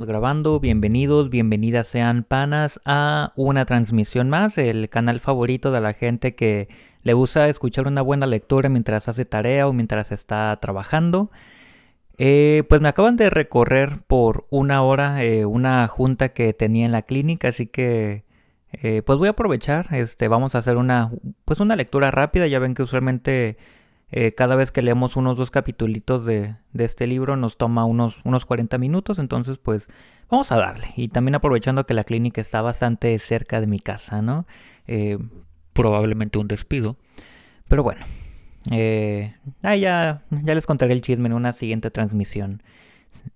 Grabando, bienvenidos, bienvenidas sean panas a una transmisión más, el canal favorito de la gente que le gusta escuchar una buena lectura mientras hace tarea o mientras está trabajando. Pues me acaban de recorrer por una hora una junta que tenía en la clínica, así que pues voy a aprovechar. Vamos a hacer una lectura rápida. Ya ven que usualmente cada vez que leemos unos dos capitulitos de este libro nos toma unos 40 minutos, entonces pues vamos a darle. Y también aprovechando que la clínica está bastante cerca de mi casa, ¿no? Eh, Probablemente un despido. Pero bueno, ya les contaré el chisme en una siguiente transmisión.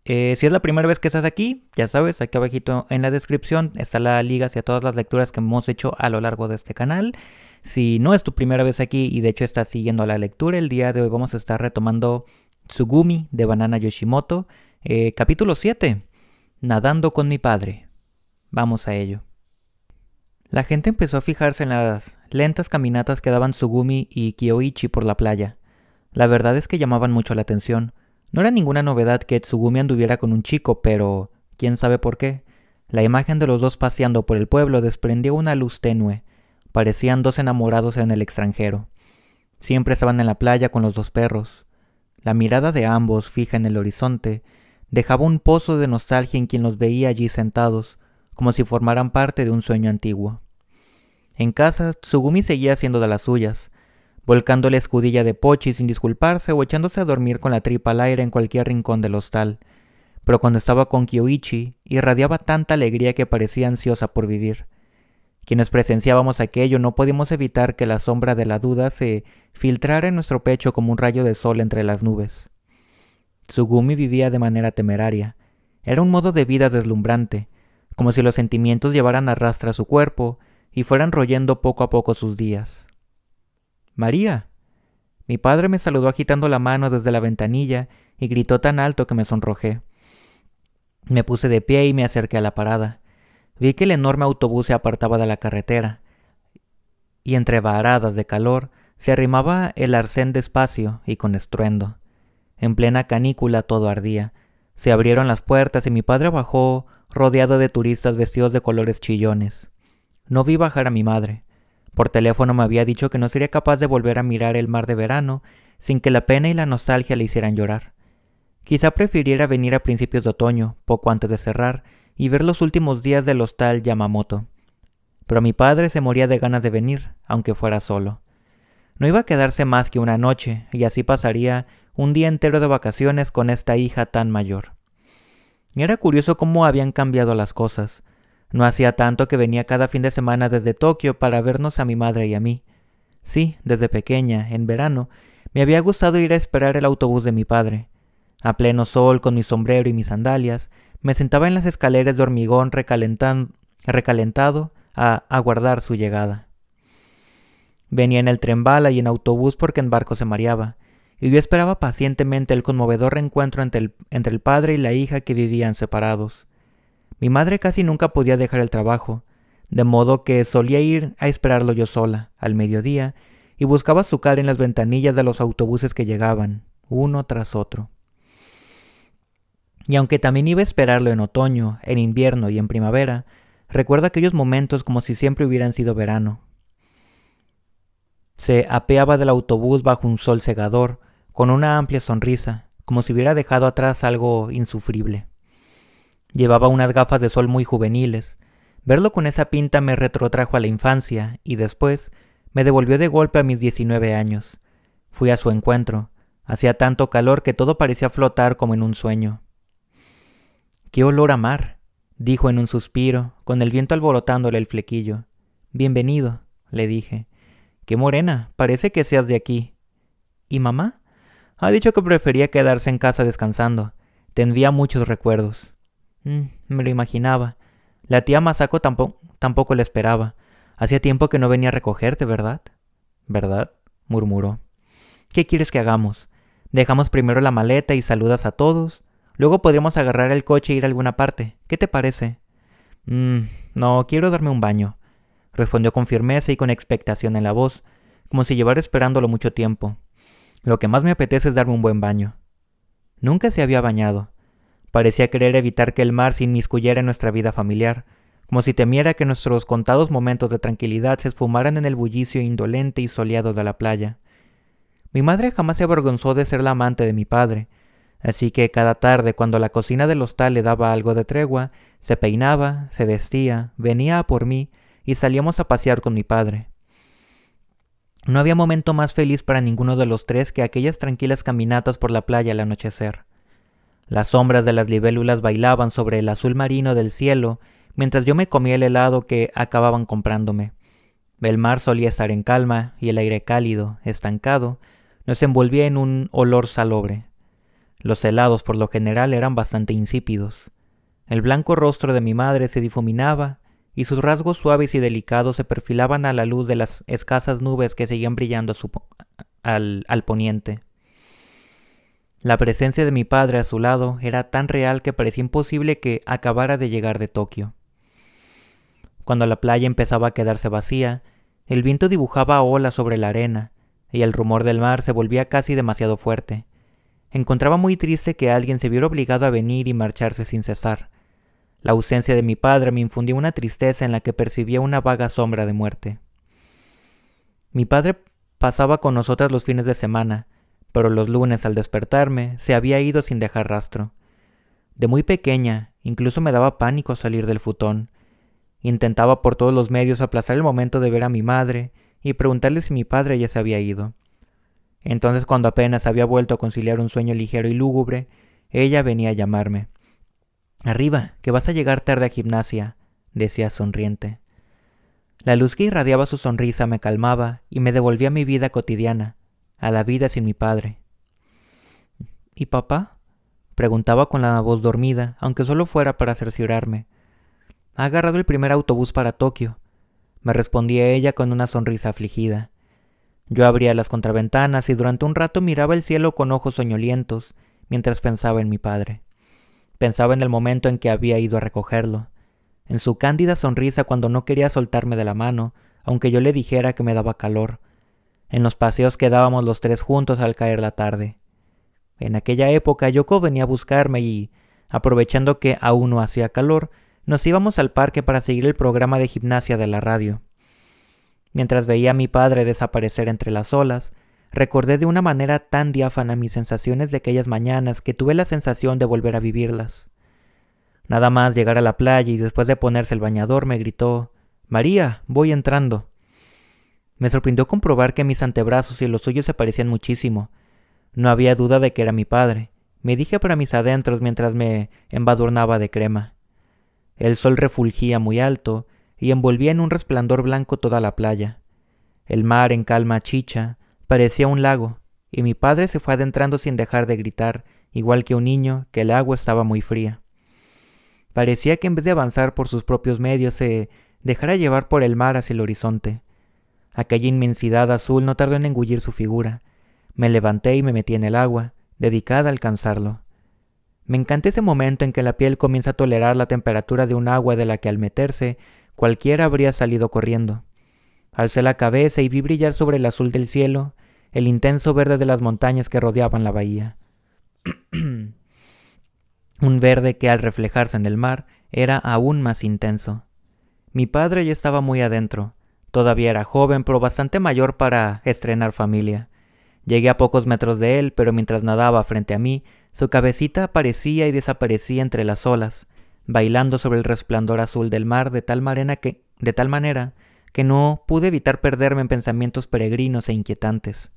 Si es la primera vez que estás aquí, ya sabes, aquí abajito en la descripción está la liga hacia todas las lecturas que hemos hecho a lo largo de este canal. Si no es tu primera vez aquí y de hecho estás siguiendo la lectura, el día de hoy vamos a estar retomando Tsugumi de Banana Yoshimoto, capítulo 7, Nadando con mi padre. Vamos a ello. La gente empezó a fijarse en las lentas caminatas que daban Tsugumi y Kyoichi por la playa. La verdad es que llamaban mucho la atención. No era ninguna novedad que Tsugumi anduviera con un chico, pero quién sabe por qué. La imagen de los dos paseando por el pueblo desprendía una luz tenue. Parecían dos enamorados en el extranjero. Siempre estaban en la playa con los dos perros. La mirada de ambos, fija en el horizonte, dejaba un pozo de nostalgia en quien los veía allí sentados, como si formaran parte de un sueño antiguo. En casa, Tsugumi seguía haciendo de las suyas, volcando la escudilla de pochi sin disculparse o echándose a dormir con la tripa al aire en cualquier rincón del hostal. Pero cuando estaba con Kyoichi, irradiaba tanta alegría que parecía ansiosa por vivir. Quienes presenciábamos aquello no podíamos evitar que la sombra de la duda se filtrara en nuestro pecho como un rayo de sol entre las nubes. Tsugumi vivía de manera temeraria. Era un modo de vida deslumbrante, como si los sentimientos llevaran a rastra su cuerpo y fueran royendo poco a poco sus días. «María». Mi padre me saludó agitando la mano desde la ventanilla y gritó tan alto que me sonrojé. Me puse de pie y me acerqué a la parada. Vi que el enorme autobús se apartaba de la carretera, y entre varadas de calor se arrimaba el arcén despacio y con estruendo. En plena canícula todo ardía. Se abrieron las puertas y mi padre bajó, rodeado de turistas vestidos de colores chillones. No vi bajar a mi madre. Por teléfono me había dicho que no sería capaz de volver a mirar el mar de verano sin que la pena y la nostalgia le hicieran llorar. Quizá prefiriera venir a principios de otoño, poco antes de cerrar, y ver los últimos días del hostal Yamamoto. Pero mi padre se moría de ganas de venir, aunque fuera solo. No iba a quedarse más que una noche, y así pasaría un día entero de vacaciones con esta hija tan mayor. Y era curioso cómo habían cambiado las cosas. No hacía tanto que venía cada fin de semana desde Tokio para vernos a mi madre y a mí. Sí, desde pequeña, en verano, me había gustado ir a esperar el autobús de mi padre. A pleno sol, con mi sombrero y mis sandalias, me sentaba en las escaleras de hormigón recalentado a aguardar su llegada. Venía en el tren bala y en autobús porque en barco se mareaba, y yo esperaba pacientemente el conmovedor reencuentro entre el padre y la hija que vivían separados. Mi madre casi nunca podía dejar el trabajo, de modo que solía ir a esperarlo yo sola, al mediodía, y buscaba su cara en las ventanillas de los autobuses que llegaban, uno tras otro. Y aunque también iba a esperarlo en otoño, en invierno y en primavera, recuerdo aquellos momentos como si siempre hubieran sido verano. Se apeaba del autobús bajo un sol cegador, con una amplia sonrisa, como si hubiera dejado atrás algo insufrible. Llevaba unas gafas de sol muy juveniles. Verlo con esa pinta me retrotrajo a la infancia y después me devolvió de golpe a mis 19 años. Fui a su encuentro. Hacía tanto calor que todo parecía flotar como en un sueño. «¡Qué olor a mar!», dijo en un suspiro, con el viento alborotándole el flequillo. «Bienvenido», le dije. «Qué morena, parece que seas de aquí». «¿Y mamá?». «Ha dicho que prefería quedarse en casa descansando. Te envía muchos recuerdos». Me lo imaginaba. La tía Masako tampoco la esperaba. Hacía tiempo que no venía a recogerte, ¿verdad? «¿Verdad?», murmuró. «¿Qué quieres que hagamos? Dejamos primero la maleta y saludas a todos. Luego podríamos agarrar el coche e ir a alguna parte. ¿Qué te parece?» No, quiero darme un baño», respondió con firmeza y con expectación en la voz, como si llevara esperándolo mucho tiempo. «Lo que más me apetece es darme un buen baño». Nunca se había bañado. Parecía querer evitar que el mar se inmiscuyera en nuestra vida familiar, como si temiera que nuestros contados momentos de tranquilidad se esfumaran en el bullicio indolente y soleado de la playa. Mi madre jamás se avergonzó de ser la amante de mi padre, así que cada tarde, cuando la cocina del hostal le daba algo de tregua, se peinaba, se vestía, venía a por mí y salíamos a pasear con mi padre. No había momento más feliz para ninguno de los tres que aquellas tranquilas caminatas por la playa al anochecer. Las sombras de las libélulas bailaban sobre el azul marino del cielo mientras yo me comía el helado que acababan comprándome. El mar solía estar en calma y el aire cálido, estancado, nos envolvía en un olor salobre. Los helados por lo general eran bastante insípidos. El blanco rostro de mi madre se difuminaba y sus rasgos suaves y delicados se perfilaban a la luz de las escasas nubes que seguían brillando al poniente. La presencia de mi padre a su lado era tan real que parecía imposible que acabara de llegar de Tokio. Cuando la playa empezaba a quedarse vacía, el viento dibujaba olas sobre la arena y el rumor del mar se volvía casi demasiado fuerte. Encontraba muy triste que alguien se viera obligado a venir y marcharse sin cesar. La ausencia de mi padre me infundía una tristeza en la que percibía una vaga sombra de muerte. Mi padre pasaba con nosotras los fines de semana, pero los lunes al despertarme se había ido sin dejar rastro. De muy pequeña, incluso me daba pánico salir del futón. Intentaba por todos los medios aplazar el momento de ver a mi madre y preguntarle si mi padre ya se había ido. Entonces, cuando apenas había vuelto a conciliar un sueño ligero y lúgubre, ella venía a llamarme. «Arriba, que vas a llegar tarde a gimnasia», decía sonriente. La luz que irradiaba su sonrisa me calmaba y me devolvía a mi vida cotidiana, a la vida sin mi padre. «¿Y papá?», preguntaba con la voz dormida, aunque solo fuera para cerciorarme. «Ha agarrado el primer autobús para Tokio», me respondía ella con una sonrisa afligida. Yo abría las contraventanas y durante un rato miraba el cielo con ojos soñolientos, mientras pensaba en mi padre. Pensaba en el momento en que había ido a recogerlo, en su cándida sonrisa cuando no quería soltarme de la mano, aunque yo le dijera que me daba calor, en los paseos que dábamos los tres juntos al caer la tarde. En aquella época Yoko venía a buscarme y, aprovechando que aún no hacía calor, nos íbamos al parque para seguir el programa de gimnasia de la radio. Mientras veía a mi padre desaparecer entre las olas, recordé de una manera tan diáfana mis sensaciones de aquellas mañanas que tuve la sensación de volver a vivirlas. Nada más llegar a la playa y después de ponerse el bañador me gritó: «María, voy entrando». Me sorprendió comprobar que mis antebrazos y los suyos se parecían muchísimo. No había duda de que era mi padre, me dije para mis adentros mientras me embadurnaba de crema. El sol refulgía muy alto y envolvía en un resplandor blanco toda la playa. El mar, en calma chicha, parecía un lago, y mi padre se fue adentrando sin dejar de gritar, igual que un niño, que el agua estaba muy fría. Parecía que en vez de avanzar por sus propios medios se dejara llevar por el mar hacia el horizonte. Aquella inmensidad azul no tardó en engullir su figura. Me levanté y me metí en el agua, dedicada a alcanzarlo. Me encanta ese momento en que la piel comienza a tolerar la temperatura de un agua de la que al meterse cualquiera habría salido corriendo. Alcé la cabeza y vi brillar sobre el azul del cielo el intenso verde de las montañas que rodeaban la bahía. Un verde que al reflejarse en el mar era aún más intenso. Mi padre ya estaba muy adentro. Todavía era joven, pero bastante mayor para estrenar familia. Llegué a pocos metros de él, pero mientras nadaba frente a mí, su cabecita aparecía y desaparecía entre las olas, bailando sobre el resplandor azul del mar de tal manera que no pude evitar perderme en pensamientos peregrinos e inquietantes.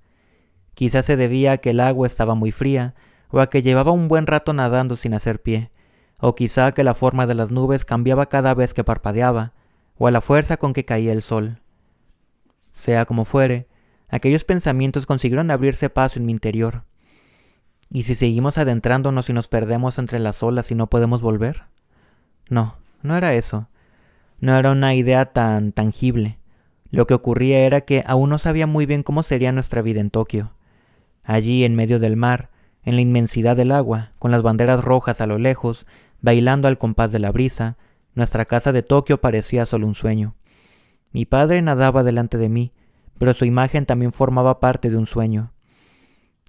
Quizás se debía a que el agua estaba muy fría, o a que llevaba un buen rato nadando sin hacer pie, o quizá a que la forma de las nubes cambiaba cada vez que parpadeaba, o a la fuerza con que caía el sol. Sea como fuere, aquellos pensamientos consiguieron abrirse paso en mi interior. ¿Y si seguimos adentrándonos y nos perdemos entre las olas y no podemos volver? No, no era eso. No era una idea tan tangible. Lo que ocurría era que aún no sabía muy bien cómo sería nuestra vida en Tokio. Allí, en medio del mar, en la inmensidad del agua, con las banderas rojas a lo lejos, bailando al compás de la brisa, nuestra casa de Tokio parecía solo un sueño. Mi padre nadaba delante de mí, pero su imagen también formaba parte de un sueño.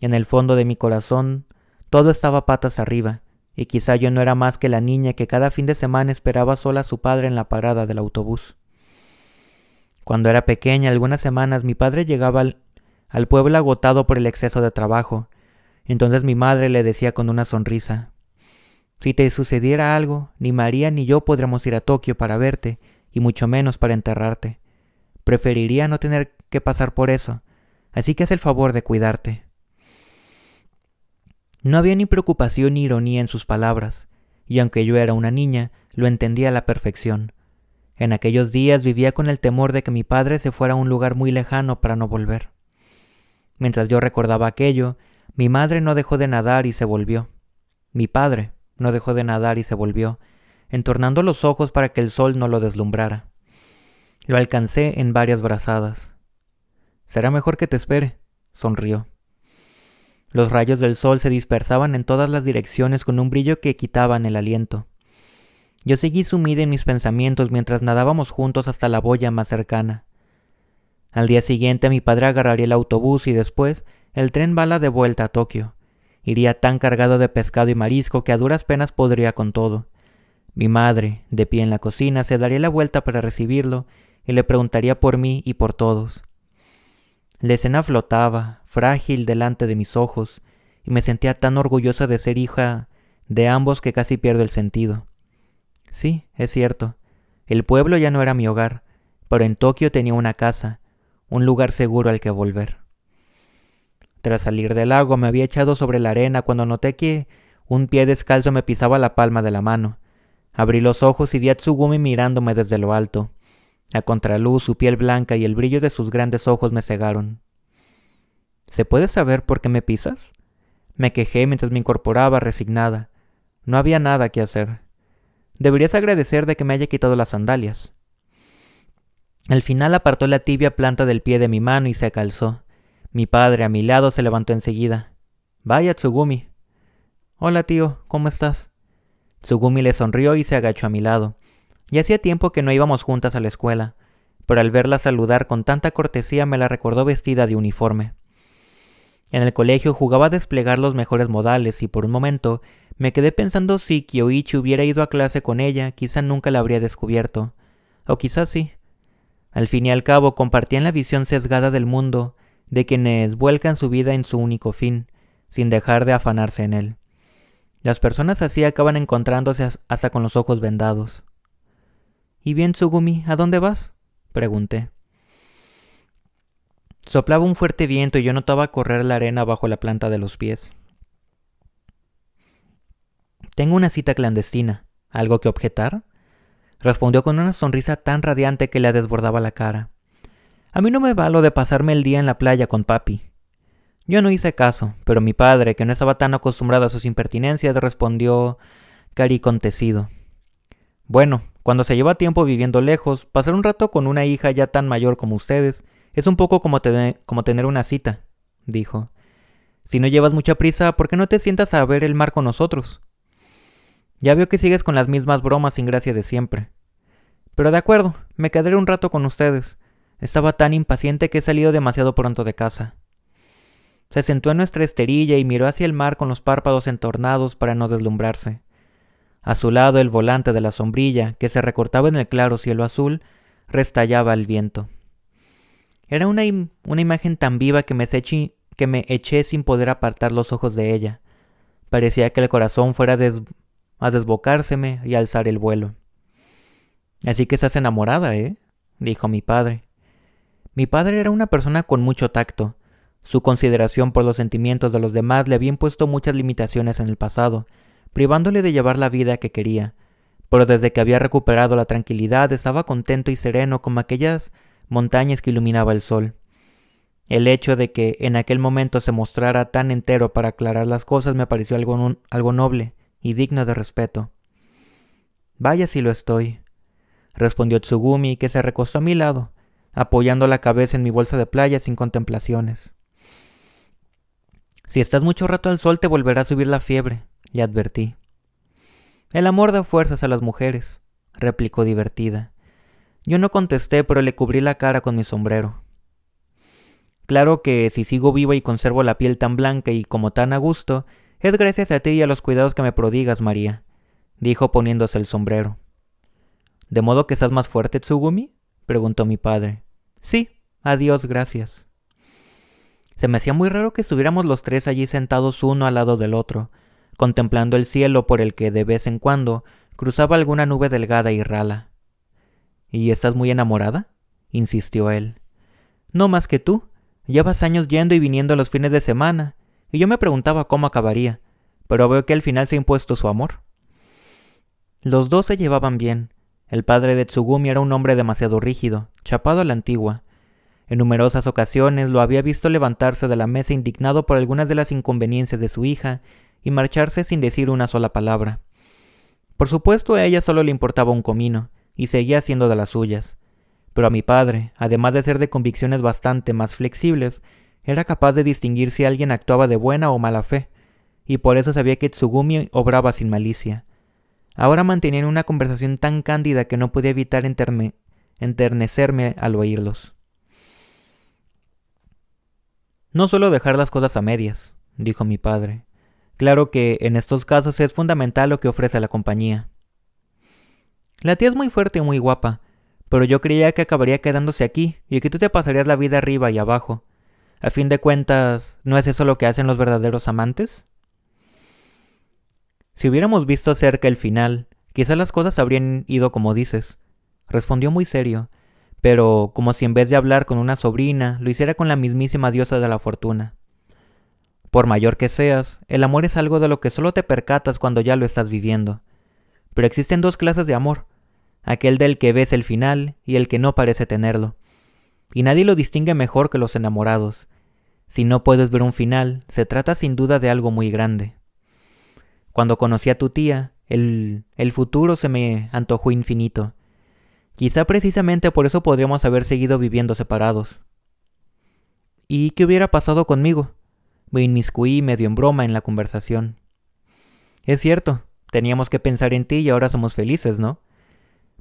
En el fondo de mi corazón, todo estaba patas arriba, y quizá yo no era más que la niña que cada fin de semana esperaba sola a su padre en la parada del autobús. Cuando era pequeña, algunas semanas, mi padre llegaba al pueblo agotado por el exceso de trabajo. Entonces mi madre le decía con una sonrisa: «Si te sucediera algo, ni María ni yo podremos ir a Tokio para verte, y mucho menos para enterrarte. Preferiría no tener que pasar por eso, así que haz el favor de cuidarte». No había ni preocupación ni ironía en sus palabras, y aunque yo era una niña, lo entendía a la perfección. En aquellos días vivía con el temor de que mi padre se fuera a un lugar muy lejano para no volver. Mientras yo recordaba aquello, mi madre no dejó de nadar y se volvió. Mi padre no dejó de nadar y se volvió, entornando los ojos para que el sol no lo deslumbrara. Lo alcancé en varias brazadas. «Será mejor que te espere», sonrió. Los rayos del sol se dispersaban en todas las direcciones con un brillo que quitaban el aliento. Yo seguí sumida en mis pensamientos mientras nadábamos juntos hasta la boya más cercana. Al día siguiente mi padre agarraría el autobús y después el tren bala de vuelta a Tokio. Iría tan cargado de pescado y marisco que a duras penas podría con todo. Mi madre, de pie en la cocina, se daría la vuelta para recibirlo y le preguntaría por mí y por todos. La escena flotaba, frágil, delante de mis ojos, y me sentía tan orgullosa de ser hija de ambos que casi pierdo el sentido. Sí, es cierto, el pueblo ya no era mi hogar, pero en Tokio tenía una casa, un lugar seguro al que volver. Tras salir del agua me había echado sobre la arena cuando noté que un pie descalzo me pisaba la palma de la mano. Abrí los ojos y vi a Tsugumi mirándome desde lo alto. A contraluz, su piel blanca y el brillo de sus grandes ojos me cegaron. «¿Se puede saber por qué me pisas?», me quejé mientras me incorporaba resignada. No había nada que hacer. «Deberías agradecer de que me haya quitado las sandalias». Al final apartó la tibia planta del pie de mi mano y se calzó. Mi padre, a mi lado, se levantó enseguida. «Vaya, Tsugumi». «Hola, tío, ¿cómo estás?» Tsugumi le sonrió y se agachó a mi lado. Ya hacía tiempo que no íbamos juntas a la escuela, pero al verla saludar con tanta cortesía me la recordó vestida de uniforme. En el colegio jugaba a desplegar los mejores modales y por un momento me quedé pensando si Kyoichi hubiera ido a clase con ella, quizá nunca la habría descubierto. O quizás sí. Al fin y al cabo compartían la visión sesgada del mundo de quienes vuelcan su vida en su único fin, sin dejar de afanarse en él. Las personas así acaban encontrándose hasta con los ojos vendados. «¿Y bien, Tsugumi, a dónde vas?», pregunté. Soplaba un fuerte viento y yo notaba correr la arena bajo la planta de los pies. «Tengo una cita clandestina. ¿Algo que objetar?», respondió con una sonrisa tan radiante que le desbordaba la cara. «A mí no me va lo de pasarme el día en la playa con papi». Yo no hice caso, pero mi padre, que no estaba tan acostumbrado a sus impertinencias, respondió caricontecido. «Bueno, cuando se lleva tiempo viviendo lejos, pasar un rato con una hija ya tan mayor como ustedes es un poco como tener una cita», dijo. «Si no llevas mucha prisa, ¿por qué no te sientas a ver el mar con nosotros?» «Ya veo que sigues con las mismas bromas sin gracia de siempre». «Pero de acuerdo, me quedaré un rato con ustedes. Estaba tan impaciente que he salido demasiado pronto de casa». Se sentó en nuestra esterilla y miró hacia el mar con los párpados entornados para no deslumbrarse. A su lado el volante de la sombrilla, que se recortaba en el claro cielo azul, restallaba al viento. Era una imagen tan viva que me eché sin poder apartar los ojos de ella. Parecía que el corazón fuera a desbocárseme y alzar el vuelo. «Así que estás enamorada, ¿eh?», dijo mi padre. Mi padre era una persona con mucho tacto. Su consideración por los sentimientos de los demás le había impuesto muchas limitaciones en el pasado, privándole de llevar la vida que quería, pero desde que había recuperado la tranquilidad estaba contento y sereno como aquellas montañas que iluminaba el sol. El hecho de que en aquel momento se mostrara tan entero para aclarar las cosas me pareció algo noble y digno de respeto. «Vaya si lo estoy», respondió Tsugumi, que se recostó a mi lado, apoyando la cabeza en mi bolsa de playa sin contemplaciones. «Si estás mucho rato al sol te volverá a subir la fiebre», le advertí. «El amor da fuerzas a las mujeres», replicó divertida. Yo no contesté, pero le cubrí la cara con mi sombrero. Claro que si sigo viva y conservo la piel tan blanca y como tan a gusto, Es gracias a ti y a los cuidados que me prodigas, María, dijo poniéndose el sombrero. ¿De modo que estás más fuerte, Tsugumi?, preguntó mi padre. Sí, adiós, gracias. Se me hacía muy raro que estuviéramos los tres allí sentados uno al lado del otro, contemplando el cielo por el que de vez en cuando cruzaba alguna nube delgada y rala. ¿Y estás muy enamorada?, insistió él. No más que tú. Llevas años yendo y viniendo los fines de semana, y yo me preguntaba cómo acabaría, pero veo que al final se ha impuesto su amor. Los dos se llevaban bien. El padre de Tsugumi era un hombre demasiado rígido, chapado a la antigua. En numerosas ocasiones lo había visto levantarse de la mesa indignado por algunas de las inconveniencias de su hija y marcharse sin decir una sola palabra. Por supuesto, a ella solo le importaba un comino, y seguía haciendo de las suyas. Pero a mi padre, además de ser de convicciones bastante más flexibles, era capaz de distinguir si alguien actuaba de buena o mala fe, y por eso sabía que Tsugumi obraba sin malicia. Ahora mantenían una conversación tan cándida que no podía evitar enternecerme al oírlos. No suelo dejar las cosas a medias, dijo mi padre. Claro que en estos casos es fundamental lo que ofrece la compañía. La tía es muy fuerte y muy guapa, pero yo creía que acabaría quedándose aquí y que tú te pasarías la vida arriba y abajo. A fin de cuentas, ¿no es eso lo que hacen los verdaderos amantes? Si hubiéramos visto cerca el final, quizás las cosas habrían ido como dices, respondió muy serio, pero como si en vez de hablar con una sobrina, lo hiciera con la mismísima diosa de la fortuna. Por mayor que seas, el amor es algo de lo que solo te percatas cuando ya lo estás viviendo. Pero existen dos clases de amor, aquel del que ves el final y el que no parece tenerlo. Y nadie lo distingue mejor que los enamorados. Si no puedes ver un final, se trata sin duda de algo muy grande. Cuando conocí a tu tía, el futuro se me antojó infinito. Quizá precisamente por eso podríamos haber seguido viviendo separados. ¿Y qué hubiera pasado conmigo? Me inmiscuí medio en broma en la conversación. Es cierto, teníamos que pensar en ti y ahora somos felices, ¿no?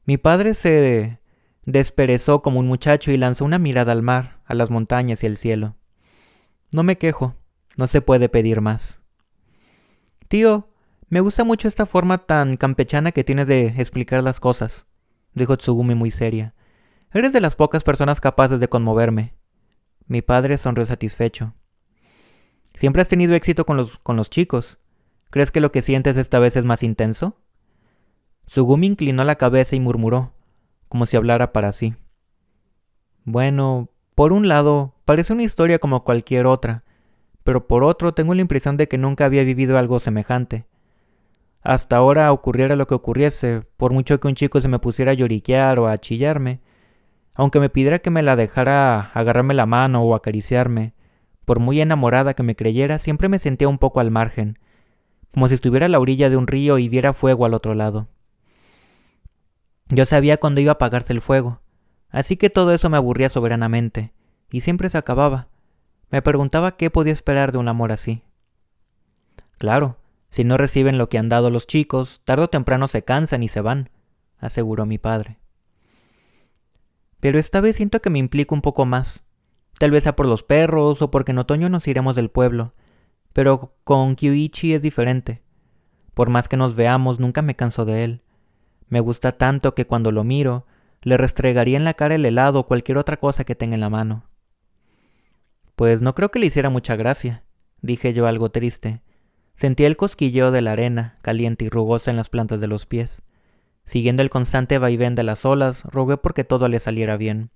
Mi padre se desperezó como un muchacho y lanzó una mirada al mar, a las montañas y al cielo. No me quejo, no se puede pedir más. Tío, me gusta mucho esta forma tan campechana que tienes de explicar las cosas, dijo Tsugumi muy seria. Eres de las pocas personas capaces de conmoverme. Mi padre sonrió satisfecho. Siempre has tenido éxito con los chicos. ¿Crees que lo que sientes esta vez es más intenso? Tsugumi inclinó la cabeza y murmuró, como si hablara para sí. Bueno, por un lado, parece una historia como cualquier otra, pero por otro tengo la impresión de que nunca había vivido algo semejante. Hasta ahora ocurriera lo que ocurriese, por mucho que un chico se me pusiera a lloriquear o a chillarme, aunque me pidiera que me la dejara agarrarme la mano o acariciarme, por muy enamorada que me creyera, siempre me sentía un poco al margen, como si estuviera a la orilla de un río y viera fuego al otro lado. Yo sabía cuándo iba a apagarse el fuego, así que todo eso me aburría soberanamente, y siempre se acababa. Me preguntaba qué podía esperar de un amor así. Claro, si no reciben lo que han dado los chicos, tarde o temprano se cansan y se van, aseguró mi padre. Pero esta vez siento que me implico un poco más. Tal vez sea por los perros o porque en otoño nos iremos del pueblo, pero con Kyuichi es diferente. Por más que nos veamos, nunca me canso de él. Me gusta tanto que cuando lo miro, le restregaría en la cara el helado o cualquier otra cosa que tenga en la mano. Pues no creo que le hiciera mucha gracia, dije yo algo triste. Sentía el cosquilleo de la arena, caliente y rugosa en las plantas de los pies. Siguiendo el constante vaivén de las olas, rogué porque todo le saliera bien.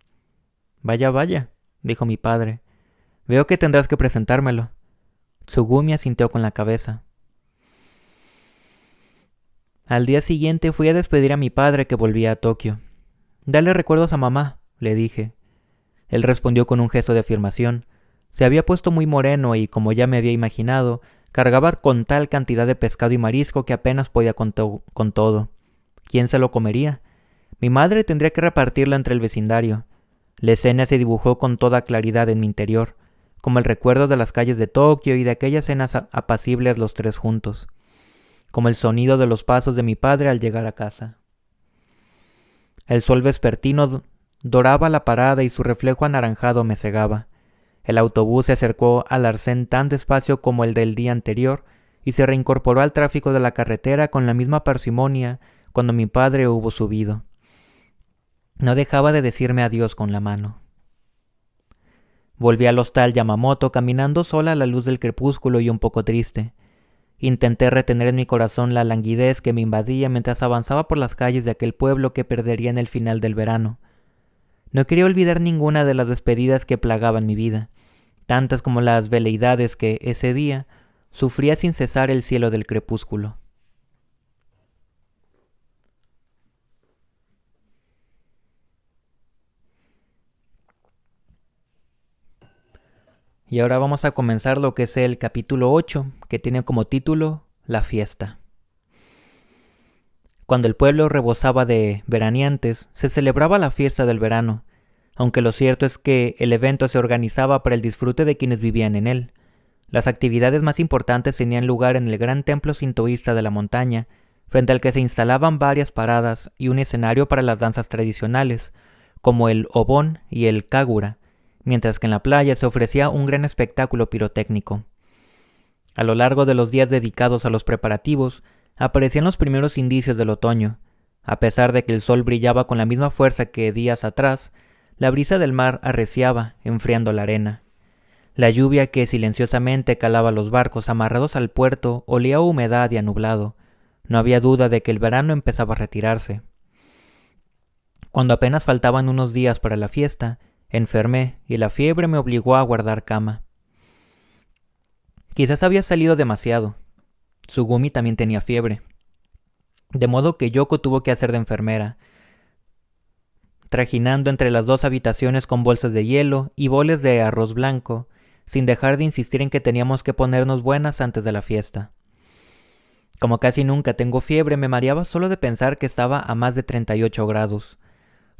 Vaya, vaya, dijo mi padre. Veo que tendrás que presentármelo. Tsugumi asintió con la cabeza. Al día siguiente fui a despedir a mi padre que volvía a Tokio. Dale recuerdos a mamá, le dije. Él respondió con un gesto de afirmación. Se había puesto muy moreno y, como ya me había imaginado, cargaba con tal cantidad de pescado y marisco que apenas podía con todo. ¿Quién se lo comería? Mi madre tendría que repartirlo entre el vecindario. La escena se dibujó con toda claridad en mi interior, como el recuerdo de las calles de Tokio y de aquellas cenas apacibles los tres juntos, como el sonido de los pasos de mi padre al llegar a casa. El sol vespertino doraba la parada y su reflejo anaranjado me cegaba. El autobús se acercó al arcén tan despacio como el del día anterior y se reincorporó al tráfico de la carretera con la misma parsimonia cuando mi padre hubo subido. No dejaba de decirme adiós con la mano. Volví al hostal Yamamoto caminando sola a la luz del crepúsculo y un poco triste. Intenté retener en mi corazón la languidez que me invadía mientras avanzaba por las calles de aquel pueblo que perdería en el final del verano. No quería olvidar ninguna de las despedidas que plagaban mi vida, tantas como las veleidades que, ese día, sufría sin cesar el cielo del crepúsculo. Y ahora vamos a comenzar lo que es el capítulo 8, que tiene como título La fiesta. Cuando el pueblo rebosaba de veraneantes, se celebraba la fiesta del verano, aunque lo cierto es que el evento se organizaba para el disfrute de quienes vivían en él. Las actividades más importantes tenían lugar en el gran templo sintoísta de la montaña, frente al que se instalaban varias paradas y un escenario para las danzas tradicionales, como el obón y el kagura, mientras que en la playa se ofrecía un gran espectáculo pirotécnico. A lo largo de los días dedicados a los preparativos, aparecían los primeros indicios del otoño. A pesar de que el sol brillaba con la misma fuerza que días atrás, la brisa del mar arreciaba, enfriando la arena. La lluvia que silenciosamente calaba los barcos amarrados al puerto olía a humedad y a nublado. No había duda de que el verano empezaba a retirarse. Cuando apenas faltaban unos días para la fiesta, enfermé y la fiebre me obligó a guardar cama. Quizás había salido demasiado. Tsugumi también tenía fiebre. De modo que Yoko tuvo que hacer de enfermera, trajinando entre las dos habitaciones con bolsas de hielo y boles de arroz blanco, sin dejar de insistir en que teníamos que ponernos buenas antes de la fiesta. Como casi nunca tengo fiebre, me mareaba solo de pensar que estaba a más de 38 grados.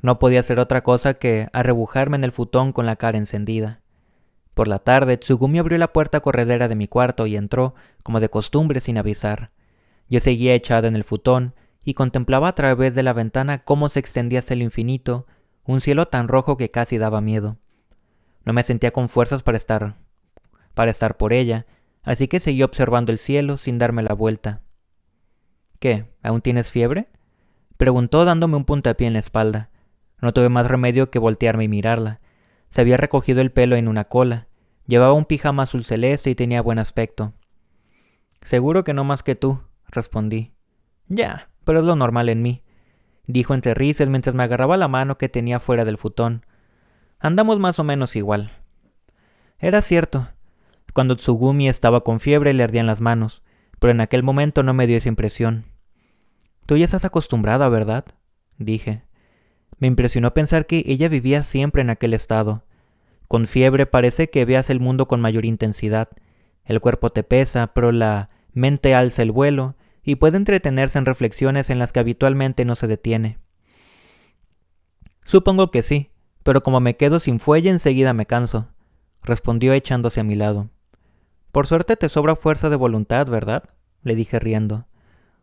No podía hacer otra cosa que arrebujarme en el futón con la cara encendida. Por la tarde, Tsugumi abrió la puerta corredera de mi cuarto y entró, como de costumbre, sin avisar. Yo seguía echada en el futón y contemplaba a través de la ventana cómo se extendía hasta el infinito un cielo tan rojo que casi daba miedo. No me sentía con fuerzas para estar por ella, así que seguí observando el cielo sin darme la vuelta. ¿Qué? ¿Aún tienes fiebre?, preguntó dándome un puntapié en la espalda. No tuve más remedio que voltearme y mirarla. Se había recogido el pelo en una cola, llevaba un pijama azul celeste y tenía buen aspecto. «Seguro que no más que tú», respondí. «Ya, pero es lo normal en mí», dijo entre risas mientras me agarraba la mano que tenía fuera del futón. «Andamos más o menos igual». Era cierto. Cuando Tsugumi estaba con fiebre le ardían las manos, pero en aquel momento no me dio esa impresión. «Tú ya estás acostumbrada, ¿verdad?», dije. Me impresionó pensar que ella vivía siempre en aquel estado. Con fiebre parece que veas el mundo con mayor intensidad. El cuerpo te pesa, pero la mente alza el vuelo y puede entretenerse en reflexiones en las que habitualmente no se detiene. Supongo que sí, pero como me quedo sin fuelle enseguida me canso, respondió echándose a mi lado. Por suerte te sobra fuerza de voluntad, ¿verdad?, le dije riendo.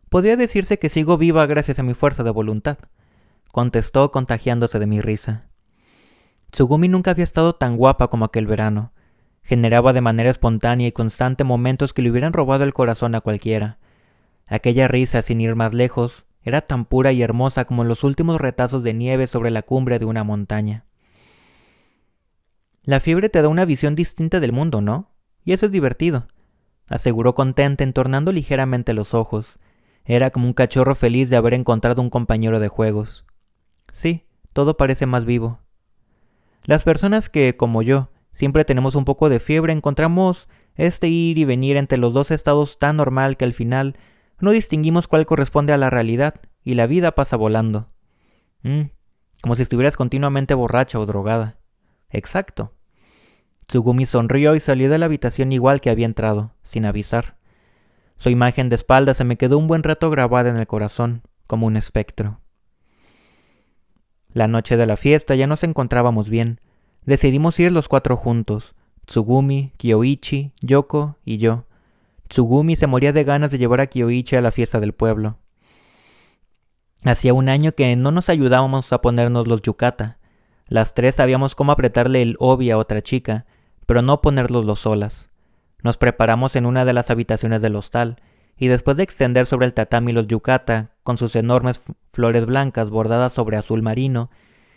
Podría decirse que sigo viva gracias a mi fuerza de voluntad, contestó contagiándose de mi risa. Tsugumi nunca había estado tan guapa como aquel verano. Generaba de manera espontánea y constante momentos que le hubieran robado el corazón a cualquiera. Aquella risa, sin ir más lejos, era tan pura y hermosa como los últimos retazos de nieve sobre la cumbre de una montaña. La fiebre te da una visión distinta del mundo, ¿no? Y eso es divertido, aseguró contenta, entornando ligeramente los ojos. Era como un cachorro feliz de haber encontrado un compañero de juegos. Sí, todo parece más vivo. Las personas que, como yo, siempre tenemos un poco de fiebre, encontramos este ir y venir entre los dos estados tan normal que al final no distinguimos cuál corresponde a la realidad y la vida pasa volando. Como si estuvieras continuamente borracha o drogada. Exacto. Tsugumi sonrió y salió de la habitación igual que había entrado, sin avisar. Su imagen de espalda se me quedó un buen rato grabada en el corazón, como un espectro. La noche de la fiesta ya nos encontrábamos bien. Decidimos ir los cuatro juntos, Tsugumi, Kyoichi, Yoko y yo. Tsugumi se moría de ganas de llevar a Kyoichi a la fiesta del pueblo. Hacía un año que no nos ayudábamos a ponernos los yukata. Las tres sabíamos cómo apretarle el obi a otra chica, pero no ponerlos solas. Nos preparamos en una de las habitaciones del hostal, y después de extender sobre el tatami los yukata, con sus enormes flores blancas bordadas sobre azul marino,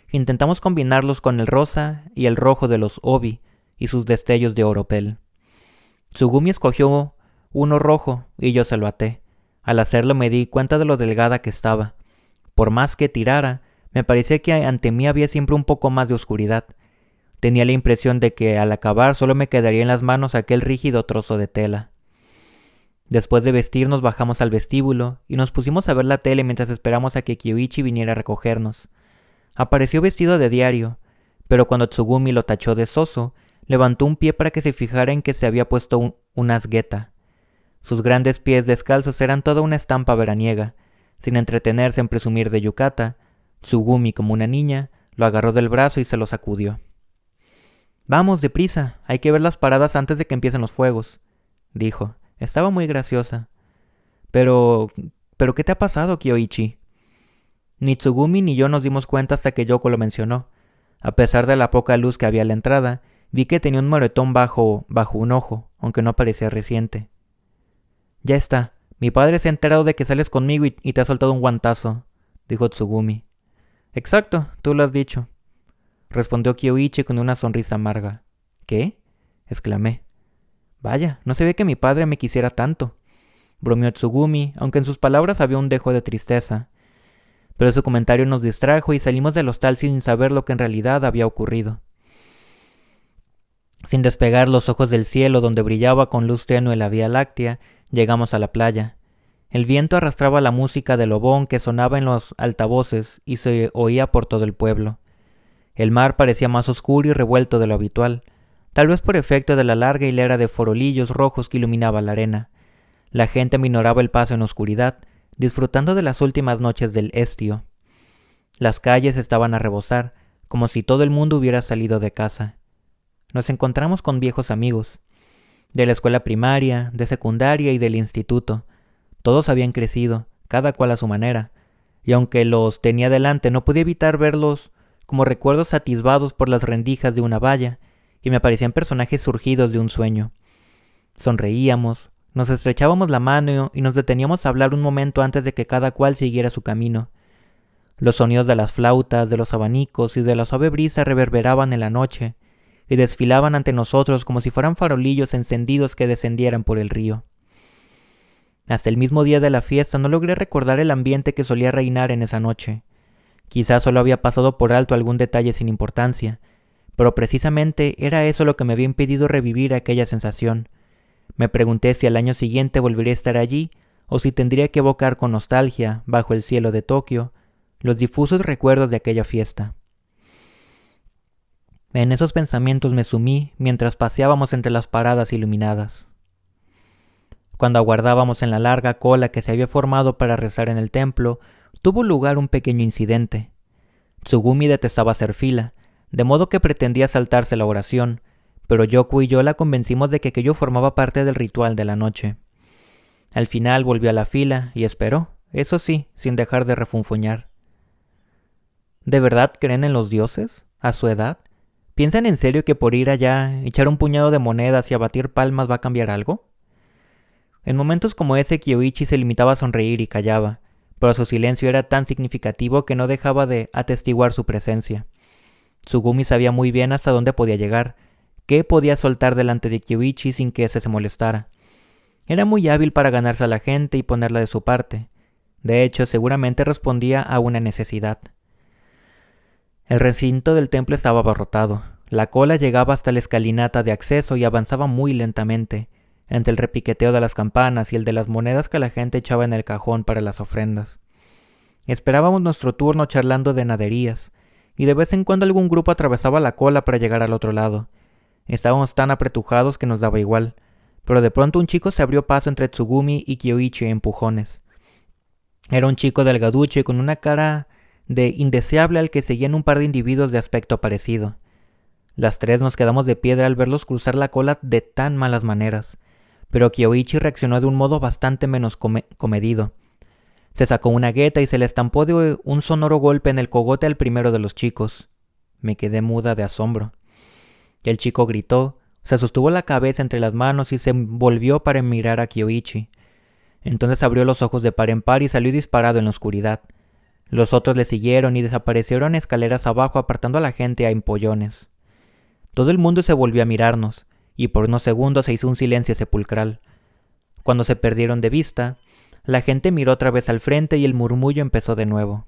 intentamos combinarlos con el rosa y el rojo de los obi y sus destellos de oropel. Tsugumi escogió uno rojo y yo se lo até. Al hacerlo me di cuenta de lo delgada que estaba. Por más que tirara, me parecía que ante mí había siempre un poco más de oscuridad. Tenía la impresión de que al acabar solo me quedaría en las manos aquel rígido trozo de tela. Después de vestirnos bajamos al vestíbulo y nos pusimos a ver la tele mientras esperamos a que Kyoichi viniera a recogernos. Apareció vestido de diario, pero cuando Tsugumi lo tachó de soso, levantó un pie para que se fijara en que se había puesto una asgueta. Sus grandes pies descalzos eran toda una estampa veraniega. Sin entretenerse en presumir de yukata, Tsugumi, como una niña, lo agarró del brazo y se lo sacudió. «Vamos, deprisa, hay que ver las paradas antes de que empiecen los fuegos», dijo. Estaba muy graciosa. «¿Pero qué te ha pasado, Kyoichi?» Ni Tsugumi ni yo nos dimos cuenta hasta que Yoko lo mencionó. A pesar de la poca luz que había a la entrada, vi que tenía un moretón bajo un ojo, aunque no parecía reciente. «Ya está. Mi padre se ha enterado de que sales conmigo y te ha soltado un guantazo», dijo Tsugumi. «Exacto, tú lo has dicho», respondió Kyoichi con una sonrisa amarga. «¿Qué?», exclamé. «Vaya, no se ve que mi padre me quisiera tanto», bromeó Tsugumi, aunque en sus palabras había un dejo de tristeza. Pero su comentario nos distrajo y salimos del hostal sin saber lo que en realidad había ocurrido. Sin despegar los ojos del cielo donde brillaba con luz tenue la Vía Láctea, llegamos a la playa. El viento arrastraba la música del obón que sonaba en los altavoces y se oía por todo el pueblo. El mar parecía más oscuro y revuelto de lo habitual, tal vez por efecto de la larga hilera de farolillos rojos que iluminaba la arena. La gente minoraba el paso en oscuridad, disfrutando de las últimas noches del estío. Las calles estaban a rebosar, como si todo el mundo hubiera salido de casa. Nos encontramos con viejos amigos, de la escuela primaria, de secundaria y del instituto. Todos habían crecido, cada cual a su manera, y aunque los tenía delante no podía evitar verlos como recuerdos atisbados por las rendijas de una valla, y me parecían personajes surgidos de un sueño. Sonreíamos, nos estrechábamos la mano y nos deteníamos a hablar un momento antes de que cada cual siguiera su camino. Los sonidos de las flautas, de los abanicos y de la suave brisa reverberaban en la noche y desfilaban ante nosotros como si fueran farolillos encendidos que descendieran por el río. Hasta el mismo día de la fiesta no logré recordar el ambiente que solía reinar en esa noche. Quizás solo había pasado por alto algún detalle sin importancia, pero precisamente era eso lo que me había impedido revivir aquella sensación. Me pregunté si al año siguiente volvería a estar allí, o si tendría que evocar con nostalgia, bajo el cielo de Tokio, los difusos recuerdos de aquella fiesta. En esos pensamientos me sumí mientras paseábamos entre las paradas iluminadas. Cuando aguardábamos en la larga cola que se había formado para rezar en el templo, tuvo lugar un pequeño incidente. Tsugumi detestaba hacer fila, de modo que pretendía saltarse la oración, pero Yoko y yo la convencimos de que aquello formaba parte del ritual de la noche. Al final volvió a la fila y esperó, eso sí, sin dejar de refunfuñar. ¿De verdad creen en los dioses? ¿A su edad? ¿Piensan en serio que por ir allá, echar un puñado de monedas y abatir palmas va a cambiar algo? En momentos como ese, Kyoichi se limitaba a sonreír y callaba, pero su silencio era tan significativo que no dejaba de atestiguar su presencia. Tsugumi sabía muy bien hasta dónde podía llegar, qué podía soltar delante de Kyoichi sin que ese se molestara. Era muy hábil para ganarse a la gente y ponerla de su parte. De hecho, seguramente respondía a una necesidad. El recinto del templo estaba abarrotado. La cola llegaba hasta la escalinata de acceso y avanzaba muy lentamente, entre el repiqueteo de las campanas y el de las monedas que la gente echaba en el cajón para las ofrendas. Esperábamos nuestro turno charlando de naderías, y de vez en cuando algún grupo atravesaba la cola para llegar al otro lado. Estábamos tan apretujados que nos daba igual, pero de pronto un chico se abrió paso entre Tsugumi y Kyoichi a empujones. Era un chico delgaducho y con una cara de indeseable al que seguían un par de individuos de aspecto parecido. Las tres nos quedamos de piedra al verlos cruzar la cola de tan malas maneras, pero Kyoichi reaccionó de un modo bastante menos comedido. Se sacó una gueta y se le estampó de un sonoro golpe en el cogote al primero de los chicos. Me quedé muda de asombro. El chico gritó, Se sostuvo la cabeza entre las manos y se volvió para mirar a Kyoichi. Entonces abrió los ojos de par en par y salió disparado en la oscuridad. Los otros le siguieron y desaparecieron escaleras abajo, apartando a la gente a empollones. Todo el mundo se volvió a mirarnos, y por unos segundos se hizo un silencio sepulcral. Cuando se perdieron de vista, la gente miró otra vez al frente y el murmullo empezó de nuevo.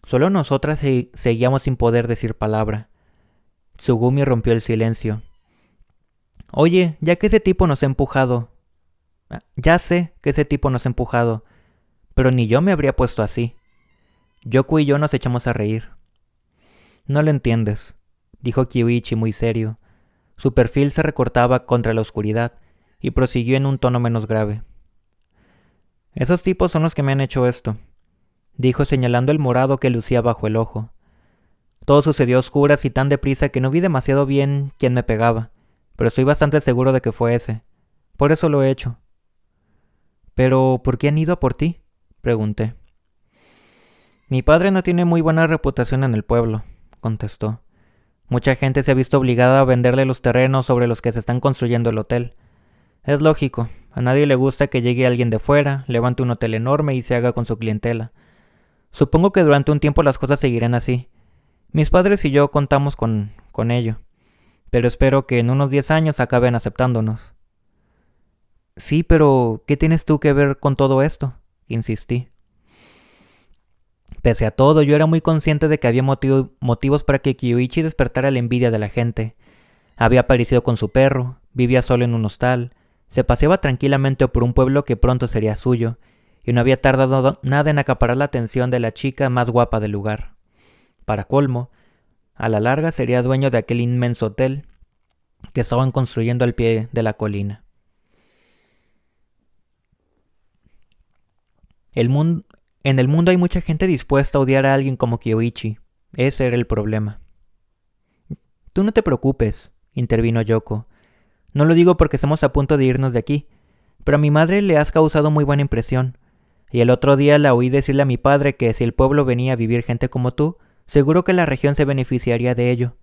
Solo nosotras seguíamos sin poder decir palabra. Tsugumi rompió el silencio. Oye, ya que ese tipo nos ha empujado. Ya sé que ese tipo nos ha empujado, pero ni yo me habría puesto así. Yoku y yo nos echamos a reír. No lo entiendes, dijo Kyoichi muy serio. Su perfil se recortaba contra la oscuridad y prosiguió en un tono menos grave. Esos tipos son los que me han hecho esto, dijo señalando el morado que lucía bajo el ojo. Todo sucedió a oscuras y tan deprisa que no vi demasiado bien quién me pegaba, pero estoy bastante seguro de que fue ese. Por eso lo he hecho. ¿Pero por qué han ido a por ti?, pregunté. Mi padre no tiene muy buena reputación en el pueblo, contestó. Mucha gente se ha visto obligada a venderle los terrenos sobre los que se están construyendo el hotel. Es lógico, a nadie le gusta que llegue alguien de fuera, levante un hotel enorme y se haga con su clientela. Supongo que durante un tiempo las cosas seguirán así. Mis padres y yo contamos con ello, pero espero que en unos 10 años acaben aceptándonos. Sí, pero ¿qué tienes tú que ver con todo esto?, insistí. Pese a todo, yo era muy consciente de que había motivos para que Kyoichi despertara la envidia de la gente. Había aparecido con su perro, vivía solo en un hostal, se paseaba tranquilamente por un pueblo que pronto sería suyo, y no había tardado nada en acaparar la atención de la chica más guapa del lugar. Para colmo, a la larga sería dueño de aquel inmenso hotel que estaban construyendo al pie de la colina. En el mundo hay mucha gente dispuesta a odiar a alguien como Kyoichi. Ese era el problema. Tú no te preocupes, intervino Yoko. No lo digo porque estamos a punto de irnos de aquí, pero a mi madre le has causado muy buena impresión. Y el otro día la oí decirle a mi padre que si el pueblo venía a vivir gente como tú, seguro que la región se beneficiaría de ello.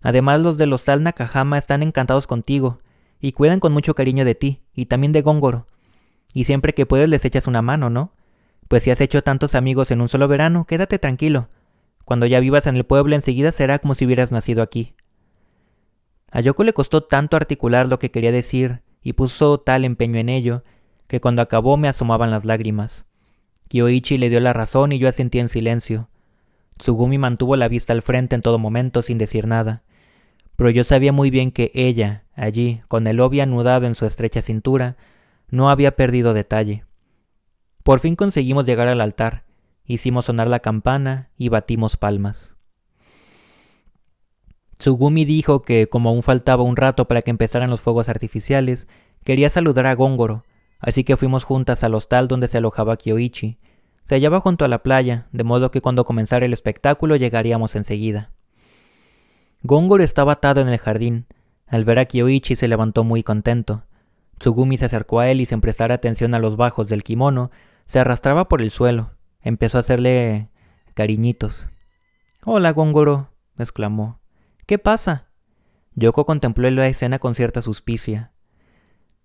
Además, los del hostal Nakahama están encantados contigo, y cuidan con mucho cariño de ti, y también de Gongoro. Y siempre que puedes les echas una mano, ¿no? Pues si has hecho tantos amigos en un solo verano, quédate tranquilo. Cuando ya vivas en el pueblo enseguida será como si hubieras nacido aquí. A Yoko le costó tanto articular lo que quería decir, y puso tal empeño en ello, que cuando acabó me asomaban las lágrimas. Kyoichi le dio la razón y yo asentí en silencio. Tsugumi mantuvo la vista al frente en todo momento sin decir nada, pero yo sabía muy bien que ella, allí, con el obi anudado en su estrecha cintura, no había perdido detalle. Por fin conseguimos llegar al altar, hicimos sonar la campana y batimos palmas. Tsugumi dijo que, como aún faltaba un rato para que empezaran los fuegos artificiales, quería saludar a Gongoro, así que fuimos juntas al hostal donde se alojaba Kyoichi. Se hallaba junto a la playa, de modo que cuando comenzara el espectáculo llegaríamos enseguida. Gongoro estaba atado en el jardín. Al ver a Kyoichi se levantó muy contento. Tsugumi se acercó a él y sin prestar atención a los bajos del kimono, se arrastraba por el suelo. Empezó a hacerle cariñitos. «Hola, Gongoro», exclamó. «¿Qué pasa?» Yoko contempló la escena con cierta suspicia.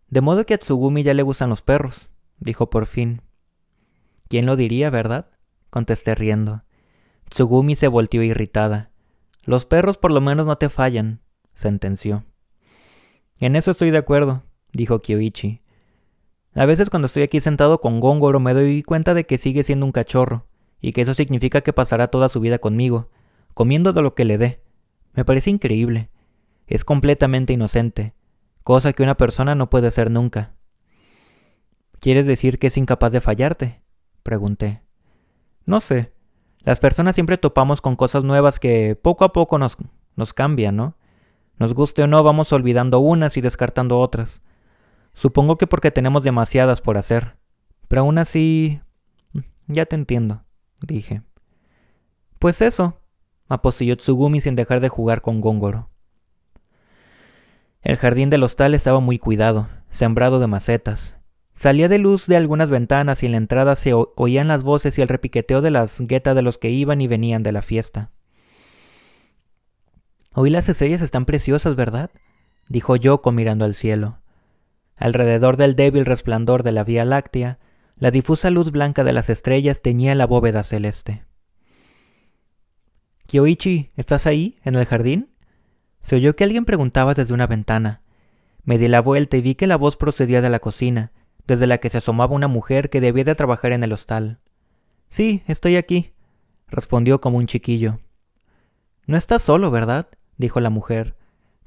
«De modo que a Tsugumi ya le gustan los perros», dijo por fin. «¿Quién lo diría, verdad?», contesté riendo. Tsugumi se volteó irritada. «Los perros por lo menos no te fallan», sentenció. «En eso estoy de acuerdo», dijo Kyoichi. «A veces cuando estoy aquí sentado con Gongoro me doy cuenta de que sigue siendo un cachorro, y que eso significa que pasará toda su vida conmigo, comiendo de lo que le dé. Me parece increíble. Es completamente inocente, cosa que una persona no puede ser nunca». «¿Quieres decir que es incapaz de fallarte?», pregunté. «No sé. Las personas siempre topamos con cosas nuevas que poco a poco nos cambian, ¿no? Nos guste o no, vamos olvidando unas y descartando otras. Supongo que porque tenemos demasiadas por hacer. Pero aún así... Ya te entiendo», dije. «Pues eso», apostilló Tsugumi sin dejar de jugar con Gongoro. El jardín del hostal estaba muy cuidado, sembrado de macetas. Salía de luz de algunas ventanas y en la entrada se oían las voces y el repiqueteo de las guetas de los que iban y venían de la fiesta. «Hoy las estrellas están preciosas, ¿verdad?», dijo Yoko mirando al cielo. Alrededor del débil resplandor de la Vía Láctea, la difusa luz blanca de las estrellas teñía la bóveda celeste. —Kyoichi, ¿estás ahí, en el jardín? Se oyó que alguien preguntaba desde una ventana. Me di la vuelta y vi que la voz procedía de la cocina, desde la que se asomaba una mujer que debía de trabajar en el hostal. —Sí, estoy aquí —respondió como un chiquillo. —No estás solo, ¿verdad? —dijo la mujer.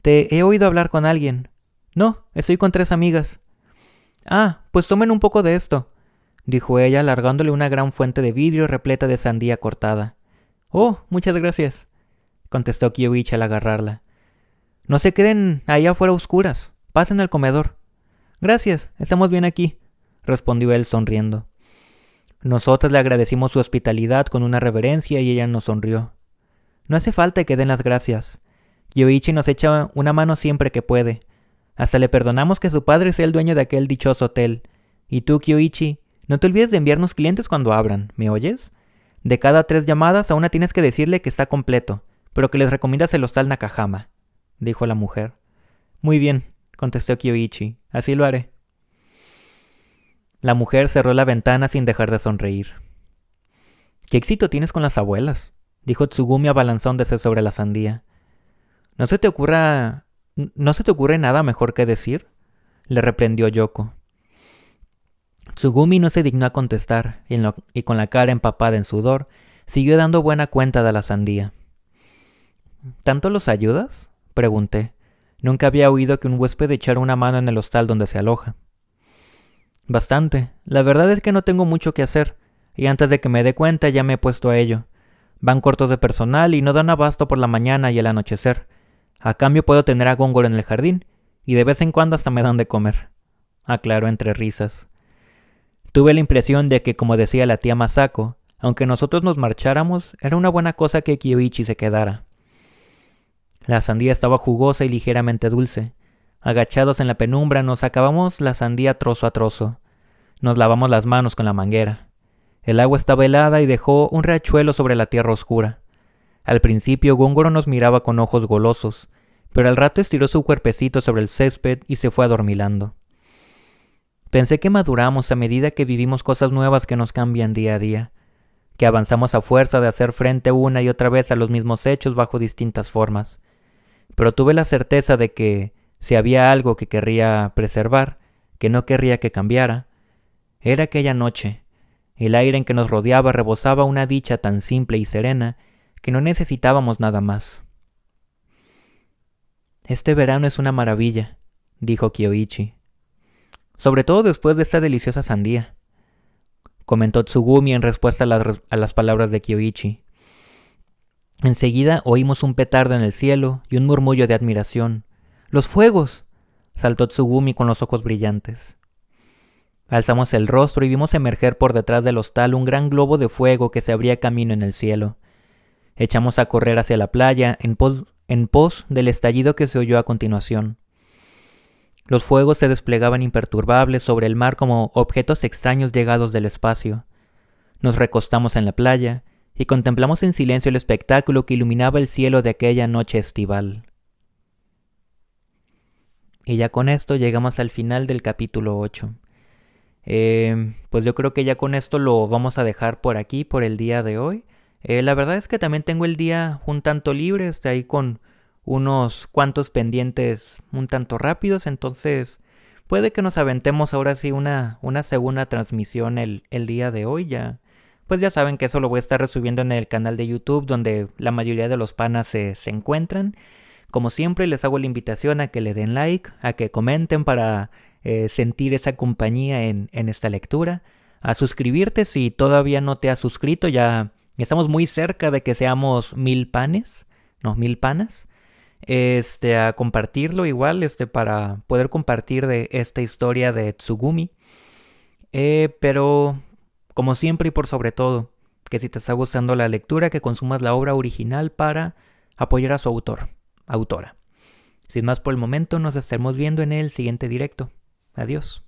—Te he oído hablar con alguien. —No, estoy con 3 amigas. —Ah, pues tomen un poco de esto —dijo ella, alargándole una gran fuente de vidrio repleta de sandía cortada. —Oh, muchas gracias —contestó Kyoichi al agarrarla. —No se queden ahí afuera a oscuras. Pasen al comedor. —Gracias, estamos bien aquí —respondió él sonriendo. Nosotras le agradecimos su hospitalidad con una reverencia y ella nos sonrió. —No hace falta que den las gracias. Kyoichi nos echa una mano siempre que puede. Hasta le perdonamos que su padre sea el dueño de aquel dichoso hotel. Y tú, Kyoichi, no te olvides de enviarnos clientes cuando abran, ¿me oyes? De cada 3 llamadas a una tienes que decirle que está completo, pero que les recomiendas el hostal Nakahama —dijo la mujer. —Muy bien —contestó Kyoichi—, así lo haré. La mujer cerró la ventana sin dejar de sonreír. —¿Qué éxito tienes con las abuelas? —dijo Tsugumi abalanzándose sobre la sandía. ¿No se te ocurre nada mejor que decir? —le reprendió Yoko. Tsugumi no se dignó a contestar y con la cara empapada en sudor, siguió dando buena cuenta de la sandía. —¿Tanto los ayudas? —pregunté. Nunca había oído que un huésped echara una mano en el hostal donde se aloja. —Bastante. La verdad es que no tengo mucho que hacer, y antes de que me dé cuenta ya me he puesto a ello. Van cortos de personal y no dan abasto por la mañana y el anochecer. A cambio puedo tener a Gongoro en el jardín, y de vez en cuando hasta me dan de comer —aclaró entre risas. Tuve la impresión de que, como decía la tía Masako, aunque nosotros nos marcháramos, era una buena cosa que Kyoichi se quedara. La sandía estaba jugosa y ligeramente dulce. Agachados en la penumbra nos sacábamos la sandía trozo a trozo. Nos lavamos las manos con la manguera. El agua estaba helada y dejó un riachuelo sobre la tierra oscura. Al principio Gongoro nos miraba con ojos golosos, pero al rato estiró su cuerpecito sobre el césped y se fue adormilando. Pensé que maduramos a medida que vivimos cosas nuevas que nos cambian día a día, que avanzamos a fuerza de hacer frente una y otra vez a los mismos hechos bajo distintas formas. Pero tuve la certeza de que, si había algo que querría preservar, que no querría que cambiara, era aquella noche. El aire en que nos rodeaba rebosaba una dicha tan simple y serena que no necesitábamos nada más. «Este verano es una maravilla», dijo Kyoichi. «Sobre todo después de esta deliciosa sandía», comentó Tsugumi en respuesta a las palabras de Kyoichi. Enseguida oímos un petardo en el cielo y un murmullo de admiración. «¡Los fuegos!», saltó Tsugumi con los ojos brillantes. Alzamos el rostro y vimos emerger por detrás del hostal un gran globo de fuego que se abría camino en el cielo. Echamos a correr hacia la playa en pos del estallido que se oyó a continuación. Los fuegos se desplegaban imperturbables sobre el mar como objetos extraños llegados del espacio. Nos recostamos en la playa y contemplamos en silencio el espectáculo que iluminaba el cielo de aquella noche estival. Y ya con esto llegamos al final del capítulo 8. Pues yo creo que ya con esto lo vamos a dejar por aquí, por el día de hoy. La verdad es que también tengo el día un tanto libre, ahí con unos cuantos pendientes un tanto rápidos, entonces puede que nos aventemos ahora sí una segunda transmisión el día de hoy. Pues ya saben que eso lo voy a estar resubiendo en el canal de YouTube donde la mayoría de los panas se encuentran. Como siempre les hago la invitación a que le den like, a que comenten para sentir esa compañía en esta lectura, a suscribirte si todavía no te has suscrito, ya estamos muy cerca de que seamos 1000 panas, a compartirlo igual, para poder compartir de esta historia de Tsugumi, pero como siempre y por sobre todo, que si te está gustando la lectura, que consumas la obra original para apoyar a su autora. Sin más por el momento, nos estaremos viendo en el siguiente directo. Adiós.